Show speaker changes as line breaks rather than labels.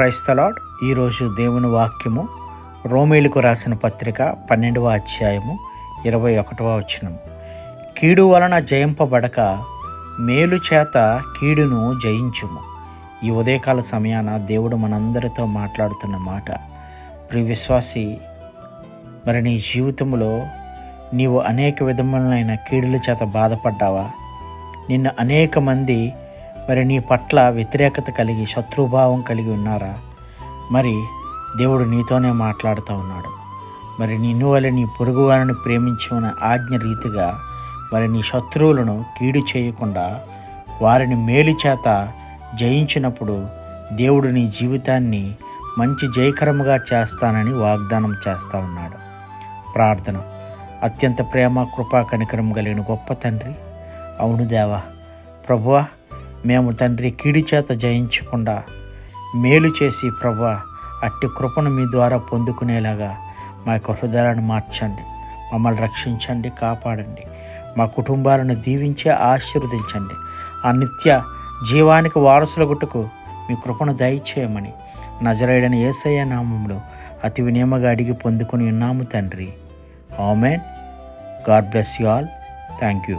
Praise the lord. ఈరోజు దేవుని వాక్యము రోమీయులకు రాసిన పత్రిక 12వ అధ్యాయము 21వ వచనం. కీడు వలన జయింపబడక మేలు చేత కీడును జయించుము. ఈ ఉదయకాల సమయాన దేవుడు మనందరితో మాట్లాడుతున్న మాట. ప్రియ విశ్వాసి, మరి నీ జీవితంలో నీవు అనేక విధములైన కీడుల చేత బాధపడ్డావా? నిన్ను అనేక మంది మరి నీ పట్ల వ్యతిరేకత కలిగి శత్రుభావం కలిగి ఉన్నారా? మరి దేవుడు నీతోనే మాట్లాడుతూ ఉన్నాడు. మరి నిన్ను వల్ల నీ పొరుగు వారిని ప్రేమించిన ఆజ్ఞ రీతిగా మరి నీ శత్రువులను కీడు చేయకుండా వారిని మేలు చేత జయించినప్పుడు దేవుడు నీ జీవితాన్ని మంచి జయకరముగా చేస్తానని వాగ్దానం చేస్తూ ఉన్నాడు. ప్రార్థన. అత్యంత ప్రేమ, కృపా, కనికరం కలిగిన గొప్ప తండ్రి, అవును దేవా, ప్రభువా, మేము తండ్రి కీడు చేత జయించకుండా మేలు చేసి ప్రభువా అట్టి కృపను మీ ద్వారా పొందుకునేలాగా మా యొక్క హృదయాలను మార్చండి, మమ్మల్ని రక్షించండి, కాపాడండి, మా కుటుంబాలను దీవించి ఆశీర్వదించండి. ఆ నిత్య జీవానికి వారసులగుటకు మీ కృపను దయచేయమని నజరేయుడైన యేసయ్య నామములో అతి వినయముగా అడిగి పొందుకుని ఉన్నాము తండ్రి. Amen. God bless you all. Thank you.